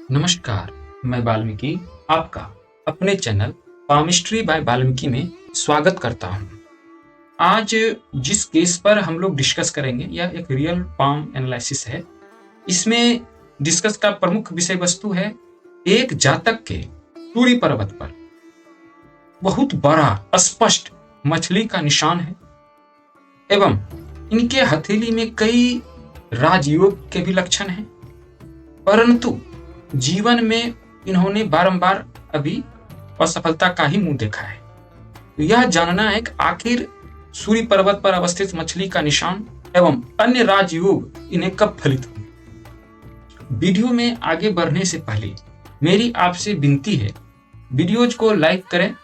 नमस्कार, मैं वाल्मीकि आपका अपने चैनल पामिस्ट्री बाय वाल्मीकि में स्वागत करता हूँ। आज जिस केस पर हम लोग डिस्कस करेंगे यह एक रियल पाम एनालिसिस है। इसमें डिस्कस का प्रमुख विषय वस्तु है एक जातक के सूर्य पर्वत पर बहुत बड़ा स्पष्ट मछली का निशान है एवं इनके हथेली में कई राजयोग के भी लक्षण हैं, परंतु जीवन में इन्होंने बारंबार अभी असफलता का ही मुंह देखा है। तो यह जानना है कि आखिर सूर्य पर्वत पर अवस्थित मछली का निशान एवं अन्य राजयोग इन्हें कब फलित हुए। वीडियो में आगे बढ़ने से पहले मेरी आपसे विनती है, वीडियोज को लाइक करें,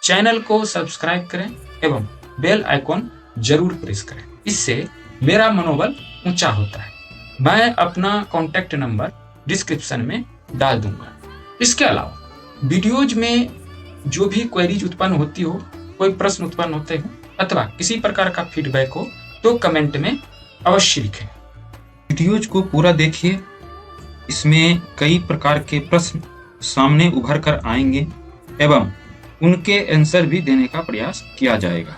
चैनल को सब्सक्राइब करें एवं बेल आइकॉन जरूर प्रेस करें। इससे मेरा मनोबल ऊंचा होता है। मैं अपना कॉन्टैक्ट नंबर डिस्क्रिप्शन में डाल दूंगा। इसके अलावा वीडियोज में जो भी क्वेरीज उत्पन्न होती हो, कोई प्रश्न उत्पन्न होते हो अथवा किसी प्रकार का फीडबैक हो तो कमेंट में अवश्य लिखें। वीडियोज को पूरा देखिए, इसमें कई प्रकार के प्रश्न सामने उभर कर आएंगे एवं उनके आंसर भी देने का प्रयास किया जाएगा।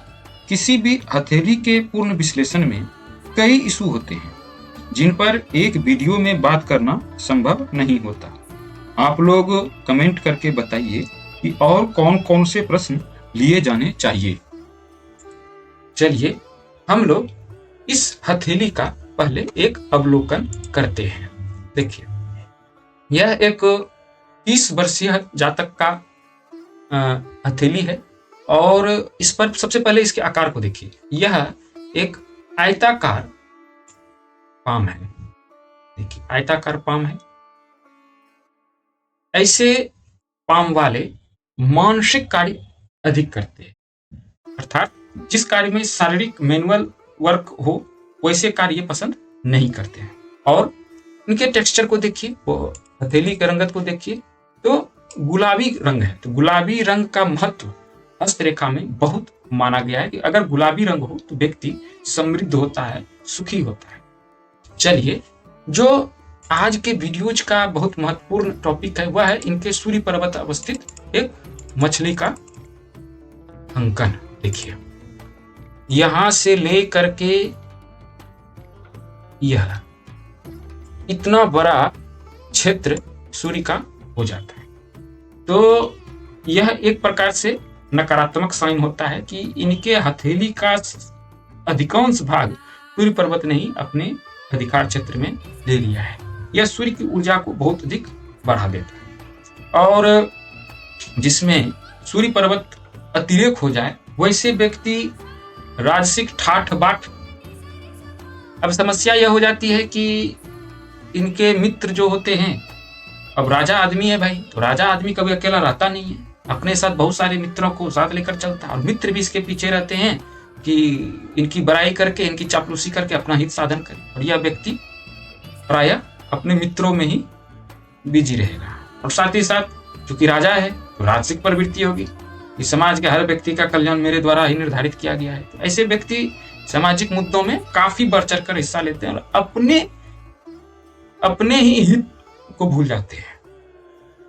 किसी भी हथेली के पूर्ण विश्लेषण में कई इशू होते हैं जिन पर एक वीडियो में बात करना संभव नहीं होता। आप लोग कमेंट करके बताइए कि और कौन कौन से प्रश्न लिए जाने चाहिए। चलिए हम लोग इस हथेली का पहले एक अवलोकन करते हैं। देखिए, यह एक 30 वर्षीय जातक का हथेली है और इस पर सबसे पहले इसके आकार को देखिए। यह एक आयताकार पाम है। देखिए, आयताकार पाम है। ऐसे पाम वाले मानसिक कार्य अधिक करते हैं, अर्थात जिस कार्य में शारीरिक मैनुअल वर्क हो वैसे कार्य पसंद नहीं करते हैं। और इनके टेक्सचर को देखिए, वो हथेली के रंगत को देखिए तो गुलाबी रंग है। तो गुलाबी रंग का महत्व हस्तरेखा में बहुत माना गया है कि अगर गुलाबी रंग हो तो व्यक्ति समृद्ध होता है, सुखी होता है। चलिए, जो आज के वीडियोज का बहुत महत्वपूर्ण टॉपिक है वह है इनके सूर्य पर्वत अवस्थित एक मछली का अंकन। देखिए, यहां से ले करके यह इतना बड़ा क्षेत्र सूर्य का हो जाता है। तो यह एक प्रकार से नकारात्मक साइन होता है कि इनके हथेली का अधिकांश भाग सूर्य पर्वत ने ही अपने अधिकार क्षेत्र में ले लिया है। यह सूर्य की ऊर्जा को बहुत अधिक बढ़ा देता है और जिसमें सूर्य पर्वत अतिरेक हो जाए वैसे व्यक्ति राजसिक ठाठ बाट। अब समस्या यह हो जाती है कि इनके मित्र जो होते हैं, अब राजा आदमी है भाई, तो राजा आदमी कभी अकेला रहता नहीं है, अपने साथ बहुत सारे मित्रों को साथ लेकर चलता है और मित्र भी इसके पीछे रहते हैं कि इनकी बड़ाई करके, इनकी चापलूसी करके अपना हित साधन करे। और यह व्यक्ति प्रायः अपने मित्रों में ही बिजी रहेगा और साथ ही साथ चूंकि राजा है तो राजसिक प्रवृत्ति होगी कि समाज के हर व्यक्ति का कल्याण मेरे द्वारा ही निर्धारित किया गया है। तो ऐसे व्यक्ति सामाजिक मुद्दों में काफी बढ़ चढ़ कर हिस्सा लेते हैं और अपने ही हित को भूल जाते हैं।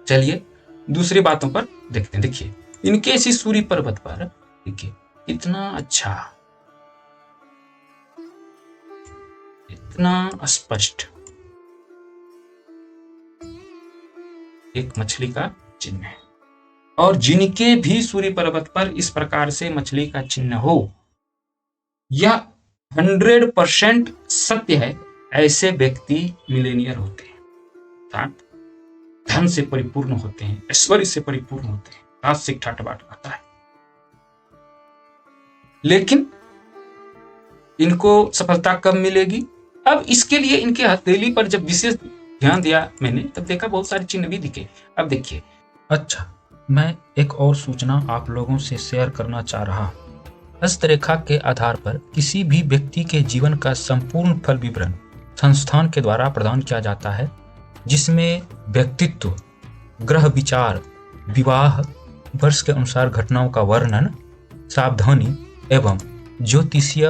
चलिए दूसरी बातों पर देखते हैं। देखिए, इनके इसी सूर्य पर्वत पर देखिए इतना अच्छा, इतना स्पष्ट एक मछली का चिन्ह है और जिनके भी सूर्य पर्वत पर इस प्रकार से मछली का चिन्ह हो, यह 100% सत्य है। ऐसे व्यक्ति मिलेनियर होते हैं, अर्थात धन से परिपूर्ण होते हैं, ऐश्वर्य से परिपूर्ण होते हैं, राजसिक ठाट-बाट आता है। लेकिन इनको सफलता कब मिलेगी? अब इसके लिए इनके हथेली पर जब विशेष ध्यान दिया मैंने तब देखा बहुत सारे चिन्ह भी दिखे। अब देखिए, अच्छा, मैं एक और सूचना आप लोगों से शेयर करना चाह रहा हूँ। हस्तरेखा के आधार पर किसी भी व्यक्ति के जीवन का संपूर्ण फल विवरण संस्थान के द्वारा प्रदान किया जाता है, जिसमें व्यक्तित्व, ग्रह विचार, विवाह, वर्ष के अनुसार घटनाओं का वर्णन, सावधानी एवं ज्योतिषीय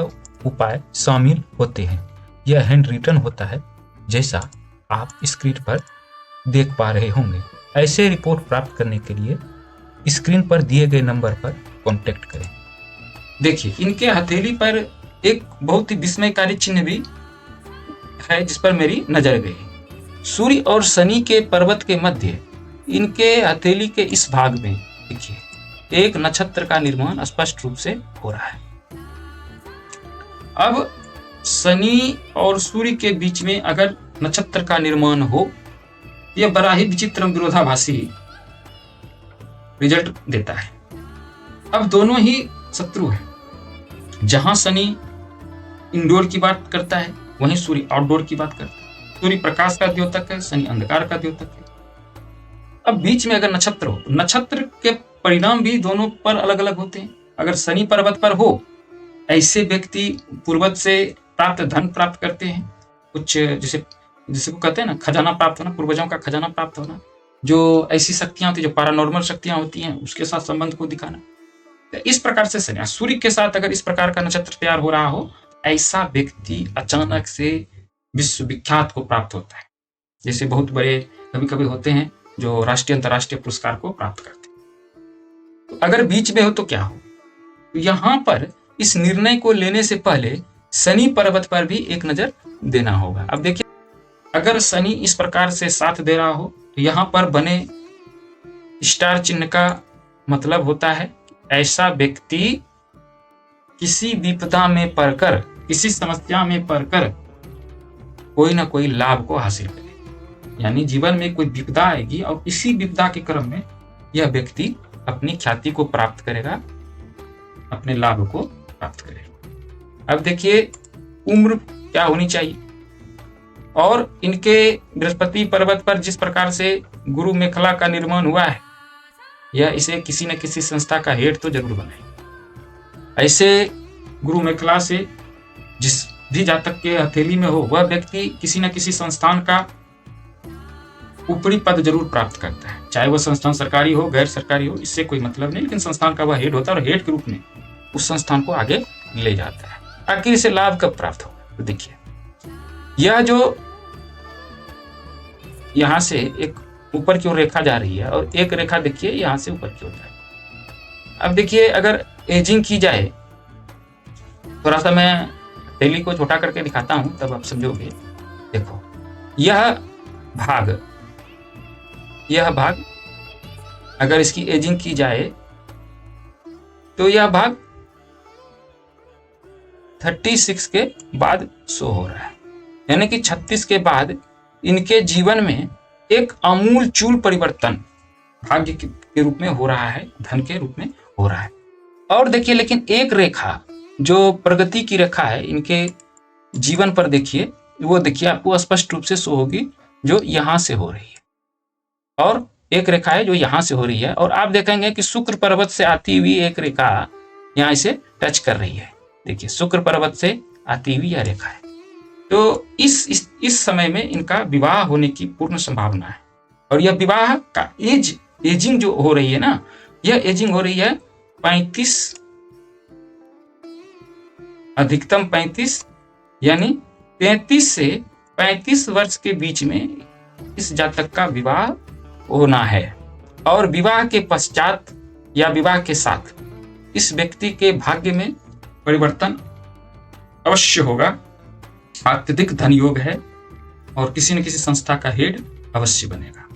उपाय शामिल होते हैं। यह हैंड रिटन होता है, जैसा आप स्क्रीन पर देख पा रहे होंगे। ऐसे रिपोर्ट प्राप्त करने के लिए स्क्रीन पर दिए गए नंबर पर कॉन्टेक्ट करें। देखिए, इनके हथेली पर एक बहुत ही विस्मयकारी चिन्ह भी है जिस पर मेरी नजर गई। सूर्य और शनि के पर्वत के मध्य इनके हथेली के इस भाग में देखिए एक नक्षत्र का निर्माण स्पष्ट रूप से हो रहा है। अब शनि और सूर्य के बीच में अगर नक्षत्र का निर्माण हो, यह बड़ा ही विचित्र विरोधाभासी रिजल्ट देता है। अब दोनों ही शत्रु हैं। जहां शनि इंडोर की बात करता है, वहीं सूर्य आउटडोर की बात करता है। सूर्य प्रकाश का द्योतक है, शनि अंधकार का द्योतक है। अब बीच में अगर नक्षत्र हो, तो नक्षत्र के परिणाम भी दोनों पर अलग अलग होते हैं। अगर शनि पर्वत पर हो, ऐसे व्यक्ति पूर्वज से प्राप्त धन प्राप्त करते हैं। कुछ जिसे को कहते हैं ना, खजाना प्राप्त होना, पूर्वजों का खजाना प्राप्त होना। जो ऐसी शक्तियां होती है, जो पैरानॉर्मल शक्तियां होती हैं, उसके साथ संबंध को दिखाना। तो इस प्रकार से शनि सूर्य के साथ अगर इस प्रकार का नक्षत्र तैयार हो रहा हो, ऐसा व्यक्ति अचानक से विश्वविख्यात को प्राप्त होता है। जैसे बहुत बड़े कभी कभी होते हैं जो राष्ट्रीय अंतर्राष्ट्रीय पुरस्कार को प्राप्त करते हैं। तो अगर बीच में हो तो क्या हो? तो यहां पर इस निर्णय को लेने से पहले शनि पर्वत पर भी एक नजर देना होगा। अब देखिए, अगर शनि इस प्रकार से साथ दे रहा हो, तो यहां पर बने स्टार चिन्ह का मतलब होता है ऐसा व्यक्ति किसी विपदा में पड़कर, किसी समस्या में पड़कर कोई ना कोई लाभ को हासिल करे। यानी जीवन में कोई विपदा आएगी और इसी विपदा के क्रम में यह व्यक्ति अपनी ख्याति को प्राप्त करेगा, अपने लाभ को प्राप्त करेगा। अब देखिए, उम्र क्या होनी चाहिए, और इनके बृहस्पति पर्वत पर जिस प्रकार से गुरु मेखला का निर्माण हुआ है, यह इसे किसी न किसी संस्था का हेड तो जरूर बनाए। ऐसे गुरु मेखला से जिस भी जातक के हथेली में हो, वह व्यक्ति किसी न किसी संस्थान का ऊपरी पद जरूर प्राप्त करता है। चाहे वह संस्थान सरकारी हो, गैर सरकारी हो, इससे कोई मतलब नहीं, लेकिन संस्थान का वह हेड होता है और हेड के रूप में उस संस्थान को आगे ले जाता है। आखिर इसे लाभ कब प्राप्त होगा? तो देखिए, यह जो यहां से एक ऊपर की ओर रेखा जा रही है और एक रेखा देखिए यहां से ऊपर की ओर जा रही है। अब देखिए, अगर एजिंग की जाए, थोड़ा सा मैं हथेली को छोटा करके दिखाता हूं, तब आप समझोगे। देखो, यह भाग अगर इसकी एजिंग की जाए तो यह भाग 36 के बाद शो हो रहा है। यानी कि 36 के बाद इनके जीवन में एक आमूलचूल परिवर्तन भाग्य के रूप में हो रहा है, धन के रूप में हो रहा है। और देखिए, लेकिन एक रेखा जो प्रगति की रेखा है इनके जीवन पर, देखिए वो देखिए आपको स्पष्ट रूप से शो होगी, जो यहां से हो रही है, और एक रेखा है जो यहां से हो रही है। और आप देखेंगे कि शुक्र पर्वत से आती हुई एक रेखा यहां इसे टच कर रही है। देखिए, शुक्र पर्वत से आती हुई यह रेखा है। तो इस समय में इनका विवाह होने की पूर्ण संभावना है। और यह विवाह का एजिंग जो हो रही है ना, यह एजिंग हो रही है 35, अधिकतम 35, यानी 33 से 35 वर्ष के बीच में इस जातक का विवाह होना है। और विवाह के पश्चात या विवाह के साथ इस व्यक्ति के भाग्य में परिवर्तन अवश्य होगा। अत्यधिक धन योग है और किसी न किसी संस्था का हेड अवश्य बनेगा।